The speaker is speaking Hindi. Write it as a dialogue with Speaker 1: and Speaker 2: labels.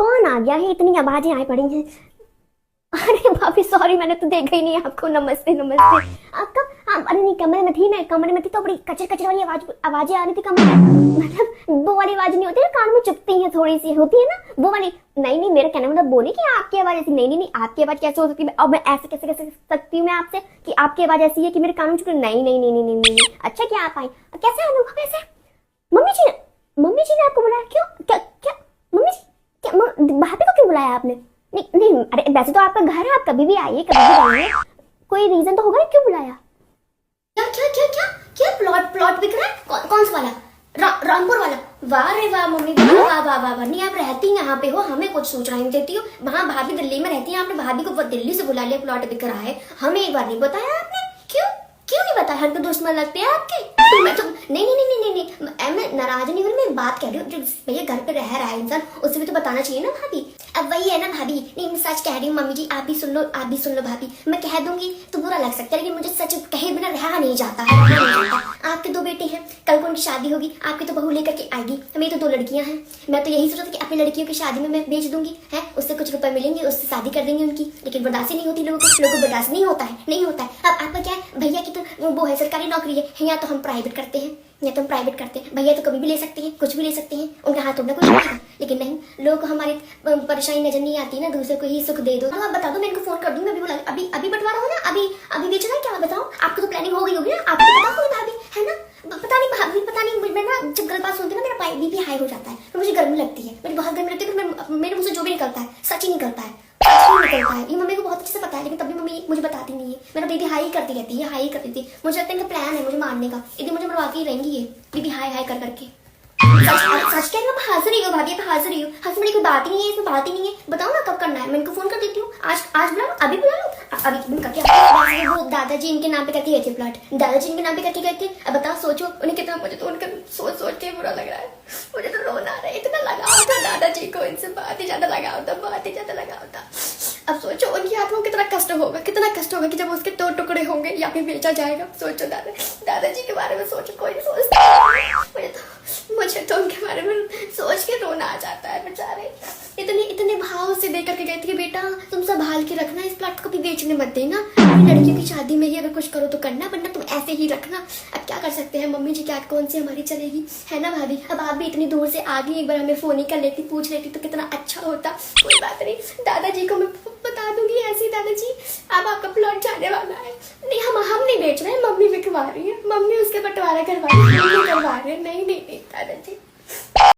Speaker 1: कौन आ गया है? इतनी आवाजें आई पड़ी हैं। अरे भाभी सॉरी, मैंने तो देखा ही नहीं आपको। नमस्ते नमस्ते। आपका अरे नहीं, कमरे में थी मैं, कमरे में थी तो बड़ी कचर कचर वाली आवाजें आ रही थी कमरे में। मतलब वो वाली आवाज नहीं होती ना, कान में चुभती है, थोड़ी सी होती है ना वो वाली। नहीं नहीं, मेरा कहना मतलब बोले कि आपकी आवाज ऐसी। नहीं नहीं नहीं, आपकी आवाज कैसे हो सकती है? अब मैं ऐसे कैसे कैसे सकती हूँ मैं आपसे कि आपकी आवाज ऐसी है कि मेरे कान में चुभ? नहीं नहीं नहीं नहीं नहीं। अच्छा क्या आप आई? कैसे अनुभव? कैसे? मम्मी जी ने आपको बुलाया? क्यों? क्या क्या मम्मी जी? क्या भाभी को क्यों बुलाया आपने? नहीं नहीं, अरे वैसे तो आपका घर है, आप कभी भी आइए, कभी भी आइए। कोई रीजन तो होगा, क्यों बुलाया? क्या क्या क्या क्या क्या प्लॉट बिक रहा है? कौन सा वाला? रामपुर वाला? वाह रे वाह मम्मी, वाह वाह वाह वाह वाह। नहीं आप रहती यहाँ पे हो, हमें कुछ सूचना नहीं देती हो। वहाँ भाभी दिल्ली में रहती है, आपने भाभी को दिल्ली से बुला लिया, प्लॉट बिक रहा है, हमें एक बार नहीं बताया आपने? क्यों क्यों नहीं बताया? हम तो दुश्मन लगते हैं आपके। मैं तो नहीं नहीं नहीं नहीं नहीं, मैं नाराज नहीं हूँ, मैं बात कह रही हूँ। जो भैया घर पे रह रहा है इंसान, उसे भी तो बताना चाहिए ना भाभी। अब वही है ना भाभी। नहीं मैं सच कह रही हूँ मम्मी जी, आप भी सुन लो, आप भी सुन लो भाभी। मैं कह दूंगी तो बुरा लग सकता है, लेकिन मुझे सच कहे बिना रहा नहीं जाता है। आपके दो बेटे हैं, कल को उनकी शादी होगी, आपकी तो बहू लेकर के आएगी। हमें तो दो लड़कियां हैं। मैं तो यही सोचा था कि अपनी लड़कियों की शादी में मैं बेच दूंगी, है उससे कुछ रुपए मिलेंगे, उससे शादी कर देंगे उनकी। लेकिन बर्दाश्त नहीं होती लोगों को बर्दाश्त नहीं होता है, नहीं होता है। अब आपका क्या है? भैया की तो वो है सरकारी नौकरी है, या तो हम प्राइवेट करते हैं, या तो हम प्राइवेट करते हैं। भैया तो कभी भी ले सकते हैं, कुछ भी ले सकते हैं, उनका हाथ उठना कुछ नहीं। लेकिन नहीं, लोग को हमारी परेशानी नजर नहीं आती ना, दूसरे को ही सुख दे दो। तो आप बता दो, मैं इनको फोन कर दूंगी। अभी बोला अभी बंटवारा हो ना, अभी बेचना है क्या? बताओ, आपको तो प्लानिंग हो गई होगी ना, आपको पता होगी भाभी, है ना? पता नहीं भाभी, पता नहीं, मैं ना जब गलत बात सुनती हूँ ना, मेरा बीपी हाई हो जाता है, तो मुझे गर्मी लगती है, मुझे बहुत गर्मी लगती है। तो मेरे मुंह से जो भी निकलता है सच ही निकलता है, निकलता है। ये मम्मी को बहुत अच्छे से पता है, लेकिन तभी मम्मी मुझे बताती नहीं है। मेरा बीबी हाई करती रहती है, हाई करती थी। मुझे लगता है इनका प्लान है मुझे मारने का, इधर मुझे मरवाती ही रहेंगी ये बीबी हाई हाई कर करके। सच कह रही हूँ, हंस रही हो भाभी, हंस रही हूँ। हंस मेरी कोई बात ही नहीं है, इसमें बात ही नहीं है। बताओ ना कब करना है, मैं इनको फोन कर देती हूँ। आज बुला लो, अभी बुला लो, अभी करके। वो दादाजी इनके नाम पे करके गए थे प्लॉट, दादाजी इनके नाम पे करके गए थे। अब बताओ, सोचो उन्हें कितना, मुझे तो उनका सोच के बुरा लग रहा है। मुझे तो रोना आ रहा है, इतना लगाव था दादाजी को, इनसे बहुत ही ज्यादा लगाव था, बहुत ही ज्यादा लगाव था। अब सोचो उनकी आत्मा को कितना कष्ट होगा, कितना कष्ट होगा कि जब उसके दो टुकड़े होंगे या फिर बेचा जाएगा। सोचो दादाजी के बारे में सोचो, कोई नहीं सोचता। मुझे तो उनके बारे में सोच के रोना आ जाता है। बेचारे इतने भाव से दे करके गए थे कि बेटा तुम संभाल के रखना, इस प्लॉट को भी बेचने मत देना, लड़कियों की शादी में ही अगर कुछ करो तो करना, वरना तुम ऐसे ही रखना। अब क्या कर सकते हैं मम्मी जी, क्या कौन सी हमारी चलेगी, है ना भाभी? अब आप भी इतनी दूर से आ गई, एक बार हमें फोन ही कर लेती, पूछ लेती तो कितना अच्छा होता। कोई बात नहीं, दादाजी को मैं बता दूंगी ऐसे ही, दादाजी अब आपका प्लॉट जाने वाला है। नहीं हम नहीं बेच रहे हैं, मम्मी बिकवा रही है, मम्मी उसके बंटवारा करवा रही है। नहीं दादाजी।